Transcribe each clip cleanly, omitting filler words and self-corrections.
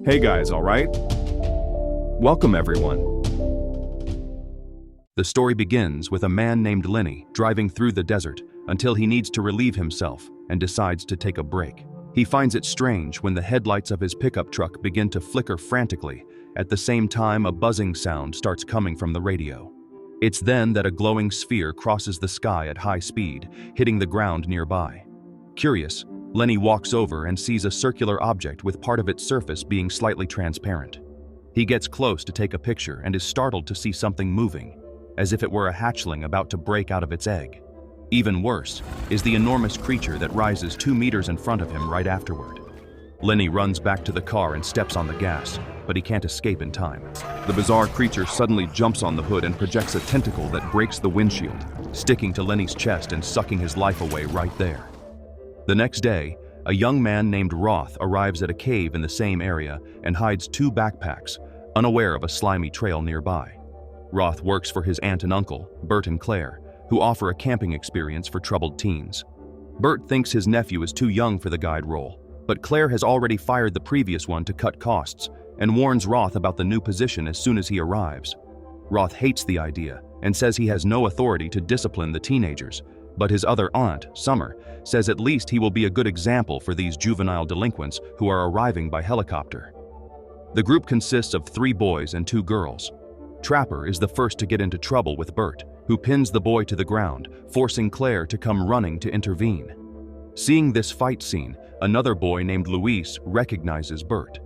Hey guys, all right? Welcome everyone. The story begins with a man named Lenny driving through the desert until he needs to relieve himself and decides to take a break. He finds it strange when the headlights of his pickup truck begin to flicker frantically. At the same time, a buzzing sound starts coming from the radio. It's then that a glowing sphere crosses the sky at high speed, hitting the ground nearby. Curious, Lenny walks over and sees a circular object with part of its surface being slightly transparent. He gets close to take a picture and is startled to see something moving, as if it were a hatchling about to break out of its egg. Even worse is the enormous creature that rises 2 meters in front of him right afterward. Lenny runs back to the car and steps on the gas, but he can't escape in time. The bizarre creature suddenly jumps on the hood and projects a tentacle that breaks the windshield, sticking to Lenny's chest and sucking his life away right there. The next day, a young man named Roth arrives at a cave in the same area and hides 2 backpacks, unaware of a slimy trail nearby. Roth works for his aunt and uncle, Bert and Claire, who offer a camping experience for troubled teens. Bert thinks his nephew is too young for the guide role, but Claire has already fired the previous one to cut costs and warns Roth about the new position as soon as he arrives. Roth hates the idea and says he has no authority to discipline the teenagers, but his other aunt, Summer, says at least he will be a good example for these juvenile delinquents who are arriving by helicopter. The group consists of 3 boys and 2 girls. Trapper is the first to get into trouble with Bert, who pins the boy to the ground, forcing Claire to come running to intervene. Seeing this fight scene, another boy named Luis recognizes Bert.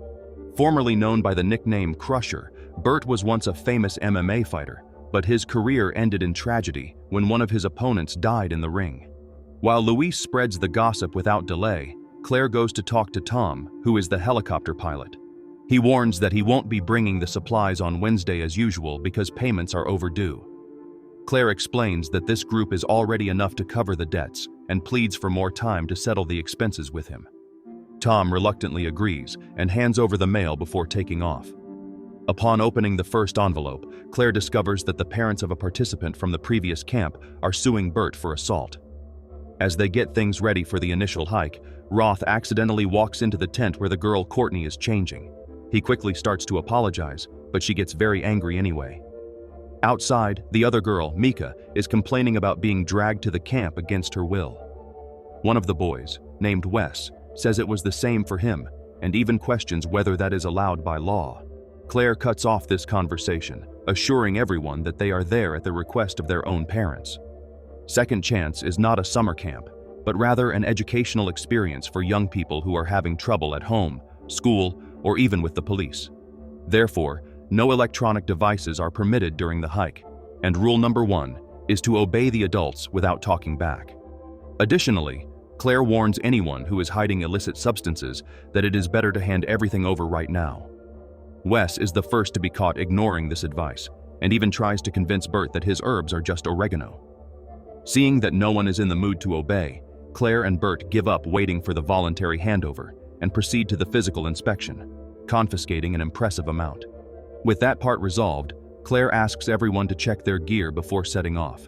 Formerly known by the nickname Crusher, Bert was once a famous MMA fighter, but his career ended in tragedy when one of his opponents died in the ring. While Luis spreads the gossip without delay, Claire goes to talk to Tom, who is the helicopter pilot. He warns that he won't be bringing the supplies on Wednesday as usual because payments are overdue. Claire explains that this group is already enough to cover the debts and pleads for more time to settle the expenses with him. Tom reluctantly agrees and hands over the mail before taking off. Upon opening the first envelope, Claire discovers that the parents of a participant from the previous camp are suing Bert for assault. As they get things ready for the initial hike, Roth accidentally walks into the tent where the girl Courtney is changing. He quickly starts to apologize, but she gets very angry anyway. Outside, the other girl, Mika, is complaining about being dragged to the camp against her will. One of the boys, named Wes, says it was the same for him and even questions whether that is allowed by law. Claire cuts off this conversation, assuring everyone that they are there at the request of their own parents. Second Chance is not a summer camp, but rather an educational experience for young people who are having trouble at home, school, or even with the police. Therefore, no electronic devices are permitted during the hike, and rule number 1 is to obey the adults without talking back. Additionally, Claire warns anyone who is hiding illicit substances that it is better to hand everything over right now. Wes is the first to be caught ignoring this advice, and even tries to convince Bert that his herbs are just oregano. Seeing that no one is in the mood to obey, Claire and Bert give up waiting for the voluntary handover and proceed to the physical inspection, confiscating an impressive amount. With that part resolved, Claire asks everyone to check their gear before setting off.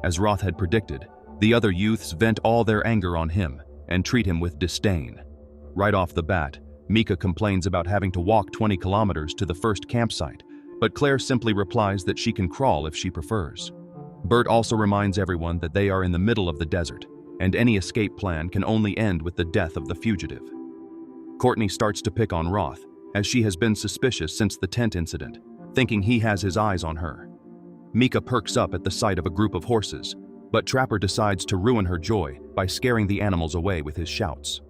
As Roth had predicted, the other youths vent all their anger on him and treat him with disdain. Right off the bat, Mika complains about having to walk 20 kilometers to the first campsite, but Claire simply replies that she can crawl if she prefers. Bert also reminds everyone that they are in the middle of the desert, and any escape plan can only end with the death of the fugitive. Courtney starts to pick on Roth, as she has been suspicious since the tent incident, thinking he has his eyes on her. Mika perks up at the sight of a group of horses, but Trapper decides to ruin her joy by scaring the animals away with his shouts.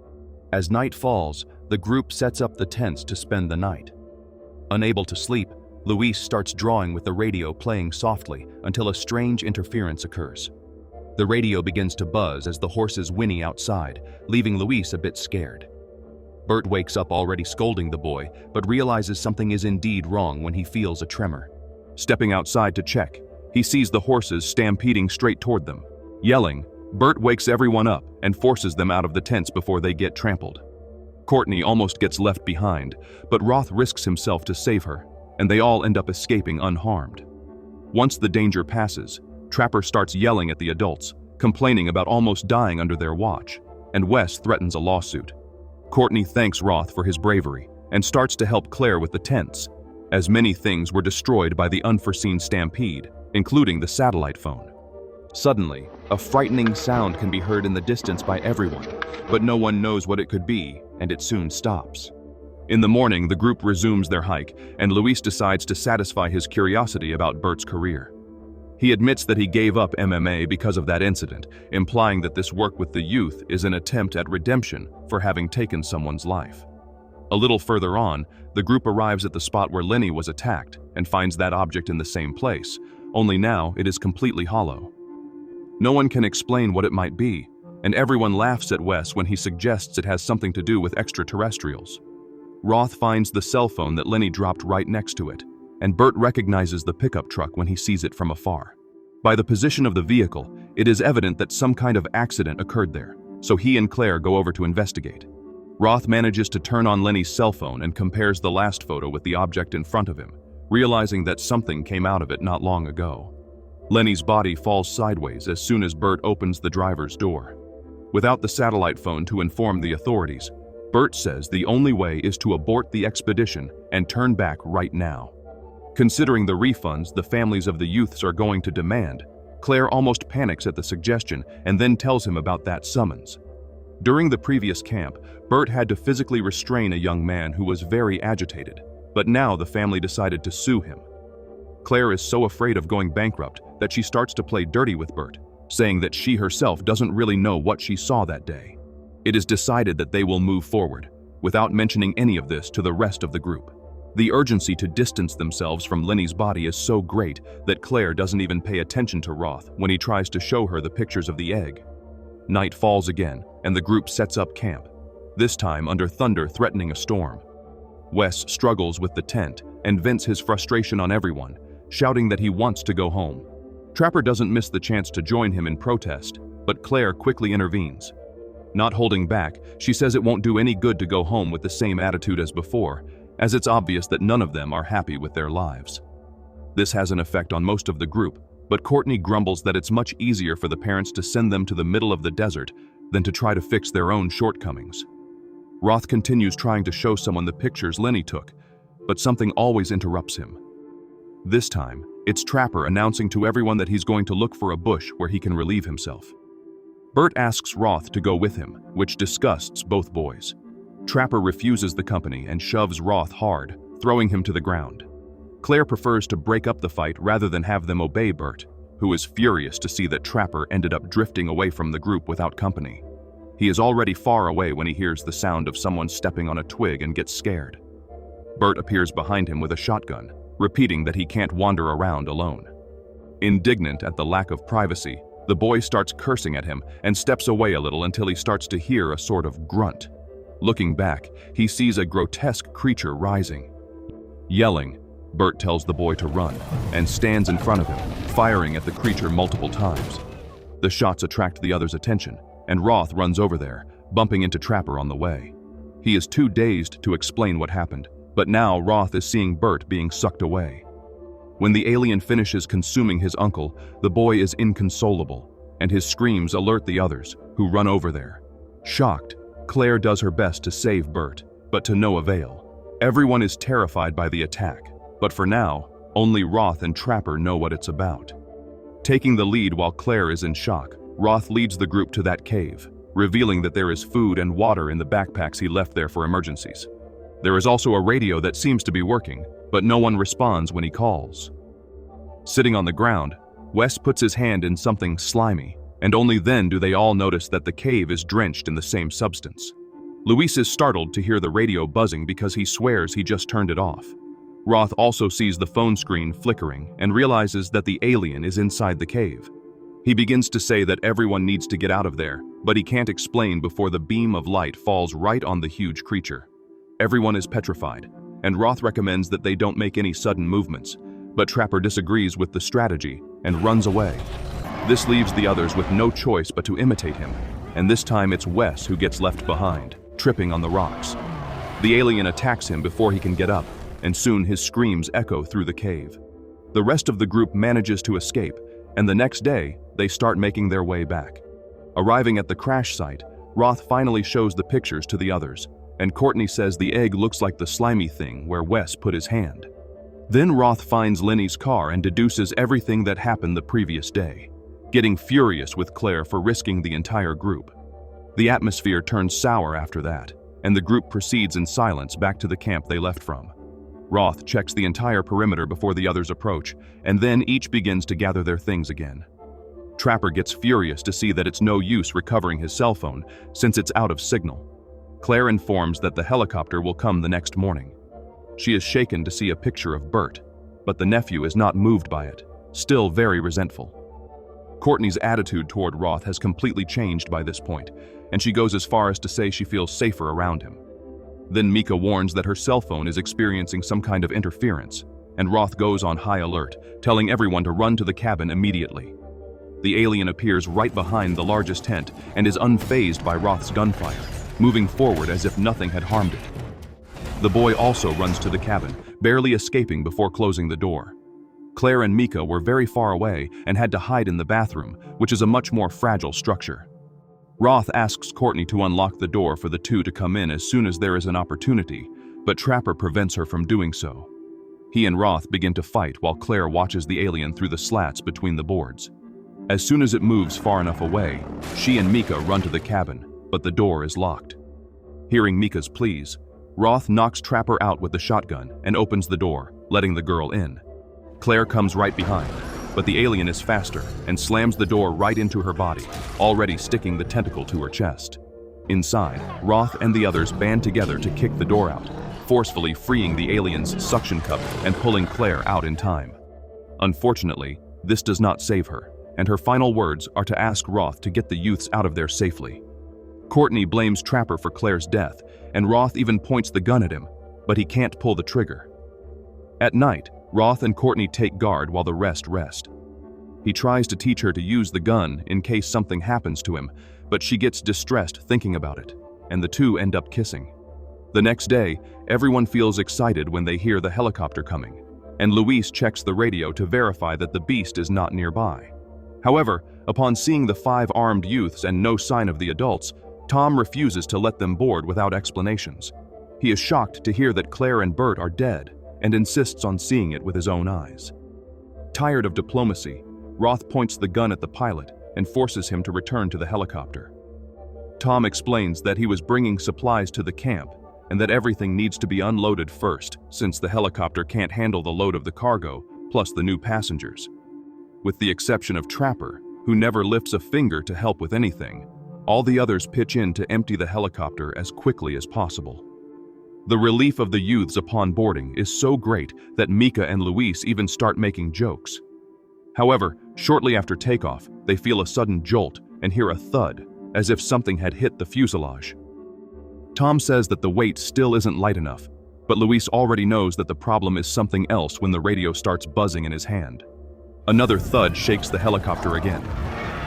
As night falls, the group sets up the tents to spend the night. Unable to sleep, Luis starts drawing with the radio playing softly until a strange interference occurs. The radio begins to buzz as the horses whinny outside, leaving Luis a bit scared. Bert wakes up already scolding the boy, but realizes something is indeed wrong when he feels a tremor. Stepping outside to check, he sees the horses stampeding straight toward them. Yelling, Bert wakes everyone up and forces them out of the tents before they get trampled. Courtney almost gets left behind, but Roth risks himself to save her, and they all end up escaping unharmed. Once the danger passes, Trapper starts yelling at the adults, complaining about almost dying under their watch, and Wes threatens a lawsuit. Courtney thanks Roth for his bravery and starts to help Claire with the tents, as many things were destroyed by the unforeseen stampede, including the satellite phone. Suddenly, a frightening sound can be heard in the distance by everyone, but no one knows what it could be, and it soon stops. In the morning, the group resumes their hike, and Luis decides to satisfy his curiosity about Bert's career. He admits that he gave up MMA because of that incident, implying that this work with the youth is an attempt at redemption for having taken someone's life. A little further on, the group arrives at the spot where Lenny was attacked and finds that object in the same place, only now it is completely hollow. No one can explain what it might be, and everyone laughs at Wes when he suggests it has something to do with extraterrestrials. Roth finds the cell phone that Lenny dropped right next to it, and Bert recognizes the pickup truck when he sees it from afar. By the position of the vehicle, it is evident that some kind of accident occurred there, so he and Claire go over to investigate. Roth manages to turn on Lenny's cell phone and compares the last photo with the object in front of him, realizing that something came out of it not long ago. Lenny's body falls sideways as soon as Bert opens the driver's door. Without the satellite phone to inform the authorities, Bert says the only way is to abort the expedition and turn back right now. Considering the refunds the families of the youths are going to demand, Claire almost panics at the suggestion and then tells him about that summons. During the previous camp, Bert had to physically restrain a young man who was very agitated, but now the family decided to sue him. Claire is so afraid of going bankrupt that she starts to play dirty with Bert, saying that she herself doesn't really know what she saw that day. It is decided that they will move forward, without mentioning any of this to the rest of the group. The urgency to distance themselves from Lenny's body is so great that Claire doesn't even pay attention to Roth when he tries to show her the pictures of the egg. Night falls again, and the group sets up camp, this time under thunder threatening a storm. Wes struggles with the tent and vents his frustration on everyone, shouting that he wants to go home. Trapper doesn't miss the chance to join him in protest, but Claire quickly intervenes. Not holding back, she says it won't do any good to go home with the same attitude as before, as it's obvious that none of them are happy with their lives. This has an effect on most of the group, but Courtney grumbles that it's much easier for the parents to send them to the middle of the desert than to try to fix their own shortcomings. Roth continues trying to show someone the pictures Lenny took, but something always interrupts him. This time, it's Trapper announcing to everyone that he's going to look for a bush where he can relieve himself. Bert asks Roth to go with him, which disgusts both boys. Trapper refuses the company and shoves Roth hard, throwing him to the ground. Claire prefers to break up the fight rather than have them obey Bert, who is furious to see that Trapper ended up drifting away from the group without company. He is already far away when he hears the sound of someone stepping on a twig and gets scared. Bert appears behind him with a shotgun, repeating that he can't wander around alone. Indignant at the lack of privacy, the boy starts cursing at him and steps away a little until he starts to hear a sort of grunt. Looking back, he sees a grotesque creature rising. Yelling, Bert tells the boy to run and stands in front of him, firing at the creature multiple times. The shots attract the others' attention, and Roth runs over there, bumping into Trapper on the way. He is too dazed to explain what happened, but now Roth is seeing Bert being sucked away. When the alien finishes consuming his uncle, the boy is inconsolable, and his screams alert the others, who run over there. Shocked, Claire does her best to save Bert, but to no avail. Everyone is terrified by the attack, but for now, only Roth and Trapper know what it's about. Taking the lead while Claire is in shock, Roth leads the group to that cave, revealing that there is food and water in the backpacks he left there for emergencies. There is also a radio that seems to be working, but no one responds when he calls. Sitting on the ground, Wes puts his hand in something slimy, and only then do they all notice that the cave is drenched in the same substance. Luis is startled to hear the radio buzzing because he swears he just turned it off. Roth also sees the phone screen flickering and realizes that the alien is inside the cave. He begins to say that everyone needs to get out of there, but he can't explain before the beam of light falls right on the huge creature. Everyone is petrified, and Roth recommends that they don't make any sudden movements, but Trapper disagrees with the strategy and runs away. This leaves the others with no choice but to imitate him, and this time it's Wes who gets left behind, tripping on the rocks. The alien attacks him before he can get up, and soon his screams echo through the cave. The rest of the group manages to escape, and the next day, they start making their way back. Arriving at the crash site, Roth finally shows the pictures to the others, and Courtney says the egg looks like the slimy thing where Wes put his hand. Then Roth finds Lenny's car and deduces everything that happened the previous day, getting furious with Claire for risking the entire group. The atmosphere turns sour after that, and the group proceeds in silence back to the camp they left from. Roth checks the entire perimeter before the others approach, and then each begins to gather their things again. Trapper gets furious to see that it's no use recovering his cell phone since it's out of signal. Claire informs that the helicopter will come the next morning. She is shaken to see a picture of Bert, but the nephew is not moved by it, still very resentful. Courtney's attitude toward Roth has completely changed by this point, and she goes as far as to say she feels safer around him. Then Mika warns that her cell phone is experiencing some kind of interference, and Roth goes on high alert, telling everyone to run to the cabin immediately. The alien appears right behind the largest tent and is unfazed by Roth's gunfire, moving forward as if nothing had harmed it. The boy also runs to the cabin, barely escaping before closing the door. Claire and Mika were very far away and had to hide in the bathroom, which is a much more fragile structure. Roth asks Courtney to unlock the door for the two to come in as soon as there is an opportunity, but Trapper prevents her from doing so. He and Roth begin to fight while Claire watches the alien through the slats between the boards. As soon as it moves far enough away, she and Mika run to the cabin, but the door is locked. Hearing Mika's pleas, Roth knocks Trapper out with the shotgun and opens the door, letting the girl in. Claire comes right behind, but the alien is faster and slams the door right into her body, already sticking the tentacle to her chest. Inside, Roth and the others band together to kick the door out, forcefully freeing the alien's suction cup and pulling Claire out in time. Unfortunately, this does not save her, and her final words are to ask Roth to get the youths out of there safely. Courtney blames Trapper for Claire's death, and Roth even points the gun at him, but he can't pull the trigger. At night, Roth and Courtney take guard while the rest. He tries to teach her to use the gun in case something happens to him, but she gets distressed thinking about it, and the two end up kissing. The next day, everyone feels excited when they hear the helicopter coming, and Luis checks the radio to verify that the beast is not nearby. However, upon seeing the 5 armed youths and no sign of the adults, Tom refuses to let them board without explanations. He is shocked to hear that Claire and Bert are dead, and insists on seeing it with his own eyes. Tired of diplomacy, Roth points the gun at the pilot and forces him to return to the helicopter. Tom explains that he was bringing supplies to the camp and that everything needs to be unloaded first since the helicopter can't handle the load of the cargo plus the new passengers. With the exception of Trapper, who never lifts a finger to help with anything, all the others pitch in to empty the helicopter as quickly as possible. The relief of the youths upon boarding is so great that Mika and Luis even start making jokes. However, shortly after takeoff, they feel a sudden jolt and hear a thud, as if something had hit the fuselage. Tom says that the weight still isn't light enough, but Luis already knows that the problem is something else when the radio starts buzzing in his hand. Another thud shakes the helicopter again,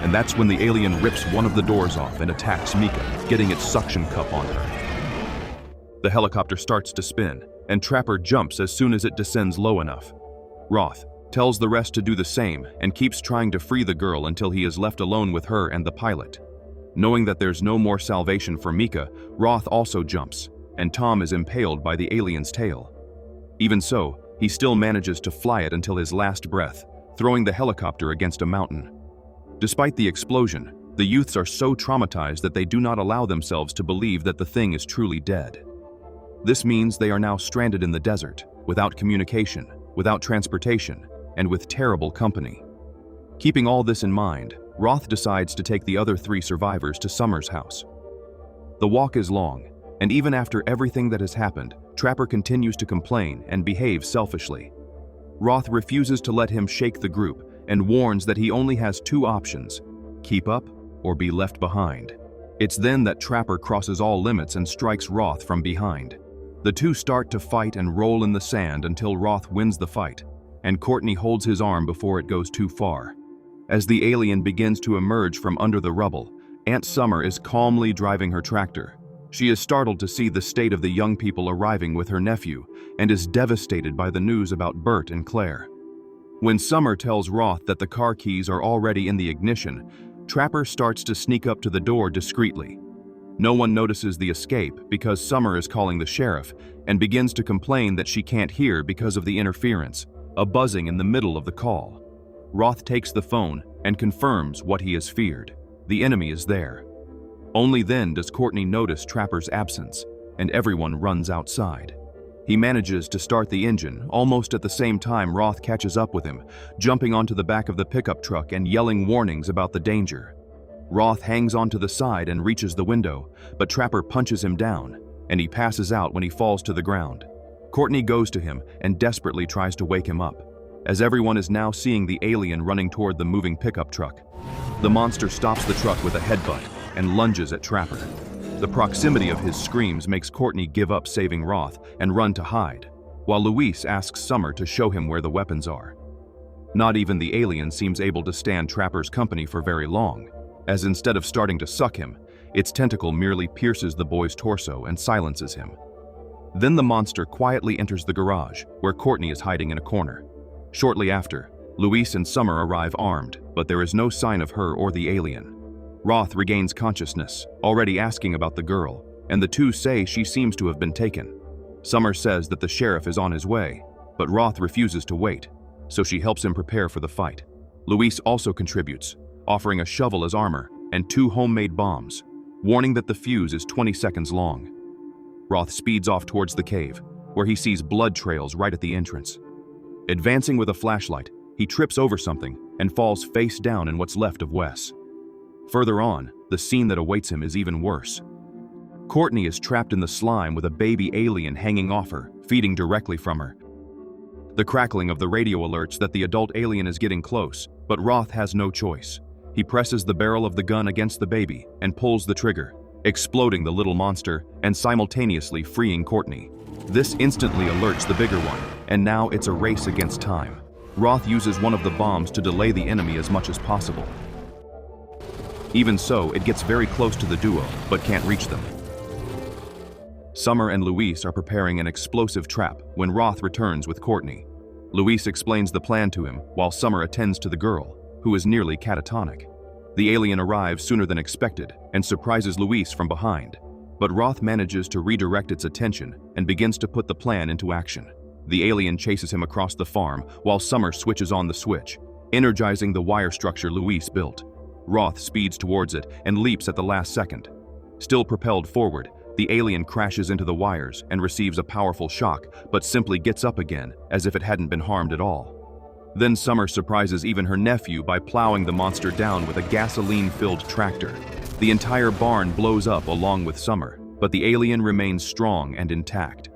and that's when the alien rips one of the doors off and attacks Mika, getting its suction cup on her. The helicopter starts to spin, and Trapper jumps as soon as it descends low enough. Roth tells the rest to do the same and keeps trying to free the girl until he is left alone with her and the pilot. Knowing that there's no more salvation for Mika, Roth also jumps, and Tom is impaled by the alien's tail. Even so, he still manages to fly it until his last breath, throwing the helicopter against a mountain. Despite the explosion, the youths are so traumatized that they do not allow themselves to believe that the thing is truly dead. This means they are now stranded in the desert, without communication, without transportation, and with terrible company. Keeping all this in mind, Roth decides to take the other 3 survivors to Summer's house. The walk is long, and even after everything that has happened, Trapper continues to complain and behave selfishly. Roth refuses to let him shake the group and warns that he only has 2 options: keep up or be left behind. It's then that Trapper crosses all limits and strikes Roth from behind. The two start to fight and roll in the sand until Roth wins the fight, and Courtney holds his arm before it goes too far. As the alien begins to emerge from under the rubble, Aunt Summer is calmly driving her tractor. She is startled to see the state of the young people arriving with her nephew and is devastated by the news about Bert and Claire. When Summer tells Roth that the car keys are already in the ignition, Trapper starts to sneak up to the door discreetly. No one notices the escape because Summer is calling the sheriff and begins to complain that she can't hear because of the interference, a buzzing in the middle of the call. Roth takes the phone and confirms what he has feared. The enemy is there. Only then does Courtney notice Trapper's absence, and everyone runs outside. He manages to start the engine almost at the same time Roth catches up with him, jumping onto the back of the pickup truck and yelling warnings about the danger. Roth hangs onto the side and reaches the window, but Trapper punches him down, and he passes out when he falls to the ground. Courtney goes to him and desperately tries to wake him up, as everyone is now seeing the alien running toward the moving pickup truck. The monster stops the truck with a headbutt and lunges at Trapper. The proximity of his screams makes Courtney give up saving Roth and run to hide, while Luis asks Summer to show him where the weapons are. Not even the alien seems able to stand Trapper's company for very long, as instead of starting to suck him, its tentacle merely pierces the boy's torso and silences him. Then the monster quietly enters the garage, where Courtney is hiding in a corner. Shortly after, Luis and Summer arrive armed, but there is no sign of her or the alien. Roth regains consciousness, already asking about the girl, and the two say she seems to have been taken. Summer says that the sheriff is on his way, but Roth refuses to wait, so she helps him prepare for the fight. Luis also contributes, offering a shovel as armor and 2 homemade bombs, warning that the fuse is 20 seconds long. Roth speeds off towards the cave, where he sees blood trails right at the entrance. Advancing with a flashlight, he trips over something and falls face down in what's left of Wes. Further on, the scene that awaits him is even worse. Courtney is trapped in the slime with a baby alien hanging off her, feeding directly from her. The crackling of the radio alerts that the adult alien is getting close, but Roth has no choice. He presses the barrel of the gun against the baby and pulls the trigger, exploding the little monster and simultaneously freeing Courtney. This instantly alerts the bigger one, and now it's a race against time. Roth uses one of the bombs to delay the enemy as much as possible. Even so, it gets very close to the duo, but can't reach them. Summer and Luis are preparing an explosive trap when Roth returns with Courtney. Luis explains the plan to him while Summer attends to the girl, who is nearly catatonic. The alien arrives sooner than expected and surprises Luis from behind, but Roth manages to redirect its attention and begins to put the plan into action. The alien chases him across the farm while Summer switches on the switch, energizing the wire structure Luis built. Roth speeds towards it and leaps at the last second. Still propelled forward, the alien crashes into the wires and receives a powerful shock, but simply gets up again as if it hadn't been harmed at all. Then Summer surprises even her nephew by plowing the monster down with a gasoline-filled tractor. The entire barn blows up along with Summer, but the alien remains strong and intact.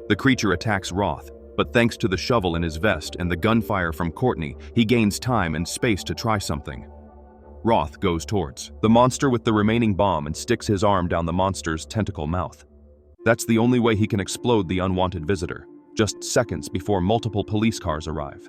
The creature attacks Roth, but thanks to the shovel in his vest and the gunfire from Courtney, he gains time and space to try something. Roth goes towards the monster with the remaining bomb and sticks his arm down the monster's tentacle mouth. That's the only way he can explode the unwanted visitor, just seconds before multiple police cars arrive.